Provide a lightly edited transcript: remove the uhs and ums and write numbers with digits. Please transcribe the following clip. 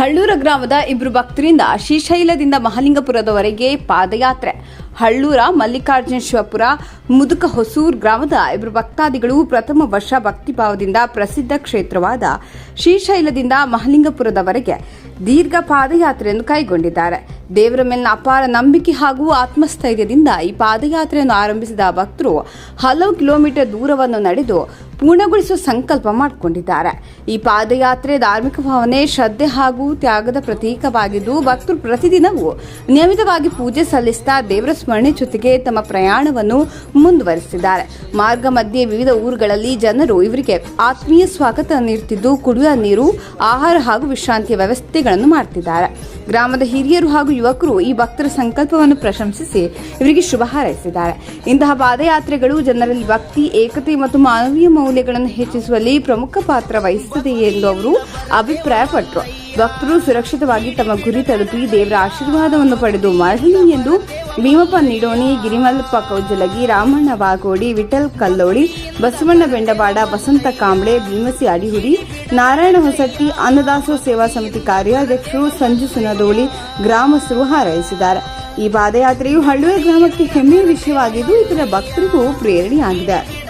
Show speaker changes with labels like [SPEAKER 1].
[SPEAKER 1] ಹಳ್ಳೂರ ಗ್ರಾಮದ ಇಬ್ಬರು ಭಕ್ತರಿಂದ ಶ್ರೀಶೈಲದಿಂದ ಮಹಾಲಿಂಗಪುರದವರೆಗೆ ಪಾದಯಾತ್ರೆ. ಹಳ್ಳೂರ ಮಲ್ಲಿಕಾರ್ಜುನ ಶಿವಪುರ ಮುದುಕ ಹೊಸೂರ್ ಗ್ರಾಮದ ಇಬ್ಬರು ಭಕ್ತಾದಿಗಳು ಪ್ರಥಮ ವರ್ಷ ಭಕ್ತಿಭಾವದಿಂದ ಪ್ರಸಿದ್ಧ ಕ್ಷೇತ್ರವಾದ ಶ್ರೀಶೈಲದಿಂದ ಮಹಾಲಿಂಗಪುರದವರೆಗೆ ದೀರ್ಘ ಪಾದಯಾತ್ರೆಯನ್ನು ಕೈಗೊಂಡಿದ್ದಾರೆ. ದೇವರ ಮೇಲಿನ ಅಪಾರ ನಂಬಿಕೆ ಹಾಗೂ ಆತ್ಮಸ್ಥೈರ್ಯದಿಂದ ಈ ಪಾದಯಾತ್ರೆಯನ್ನು ಆರಂಭಿಸಿದ ಭಕ್ತರು ಹಲವು ಕಿಲೋಮೀಟರ್ ದೂರವನ್ನು ನಡೆದು ಪೂರ್ಣಗೊಳಿಸುವ ಸಂಕಲ್ಪ ಮಾಡಿಕೊಂಡಿದ್ದಾರೆ. ಈ ಪಾದಯಾತ್ರೆ ಧಾರ್ಮಿಕ ಭಾವನೆ, ಶ್ರದ್ಧೆ ಹಾಗೂ ತ್ಯಾಗದ ಪ್ರತೀಕವಾಗಿದ್ದು ಭಕ್ತರು ಪ್ರತಿದಿನವೂ ನಿಯಮಿತವಾಗಿ ಪೂಜೆ ಸಲ್ಲಿಸುತ್ತಾ ದೇವರ ಸ್ಮರಣೆ ಜೊತೆಗೆ ತಮ್ಮ ಪ್ರಯಾಣವನ್ನು ಮುಂದುವರಿಸಿದ್ದಾರೆ. ಮಾರ್ಗ ಮಧ್ಯೆ ವಿವಿಧ ಊರುಗಳಲ್ಲಿ ಜನರು ಇವರಿಗೆ ಆತ್ಮೀಯ ಸ್ವಾಗತ ನೀಡುತ್ತಿದ್ದು ಕುಡಿಯುವ ನೀರು, ಆಹಾರ ಹಾಗೂ ವಿಶ್ರಾಂತಿಯ ವ್ಯವಸ್ಥೆಗಳನ್ನು ಮಾಡುತ್ತಿದ್ದಾರೆ. ಗ್ರಾಮದ ಹಿರಿಯರು ಹಾಗೂ ಯುವಕರು ಈ ಭಕ್ತರ ಸಂಕಲ್ಪವನ್ನು ಪ್ರಶಂಸಿಸಿ ಇವರಿಗೆ ಶುಭ ಹಾರೈಸಿದ್ದಾರೆ. ಇಂತಹ ಪಾದಯಾತ್ರೆಗಳು ಜನರಲ್ಲಿ ಭಕ್ತಿ, ಏಕತೆ ಮತ್ತು ಮಾನವೀಯ ಮೌಲ್ಯಗಳನ್ನು ಹೆಚ್ಚಿಸುವಲ್ಲಿ ಪ್ರಮುಖ ಪಾತ್ರ ವಹಿಸುತ್ತದೆ ಎಂದು ಅವರು ಅಭಿಪ್ರಾಯಪಟ್ಟರು. ಭಕ್ತರು ಸುರಕ್ಷಿತವಾಗಿ ತಮ್ಮ ಗುರಿ ತಲುಪಿ ದೇವರ ಆಶೀರ್ವಾದವನ್ನು ಪಡೆದು ಮರಳಿ ಎಂದು ಭೀಮಪ್ಪ ನಿಡೋಣಿ, ಗಿರಿಮಲ್ಲಪ್ಪ ಕೌಜಲಗಿ, ರಾಮಣ್ಣ ವಾಗೋಡಿ, ವಿಠಲ್ ಕಲ್ಲೋಳಿ, ಬಸವಣ್ಣ ಬೆಂಡಬಾಡ, ವಸಂತ ಕಾಂಬ್ಳೆ, ಭೀಮಸಿ ಅಡಿಹುಡಿ, ನಾರಾಯಣ ಹೊಸಟ್ಟಿ, ಅನ್ನದಾಸೋಹ ಸೇವಾ ಸಮಿತಿ ಕಾರ್ಯಾಧ್ಯಕ್ಷರು ಸಂಜು ಸುನದೋಳಿ ಗ್ರಾಮಸ್ಥರು ಹಾರೈಸಿದ್ದಾರೆ. ಈ ಪಾದಯಾತ್ರೆಯು ಹಳ್ಳೂರ ಗ್ರಾಮಕ್ಕೆ ಹೆಮ್ಮೆಯ ವಿಷಯವಾಗಿದ್ದು ಇತರ ಭಕ್ತರಿಗೂ ಪ್ರೇರಣೆಯಾಗಿದೆ.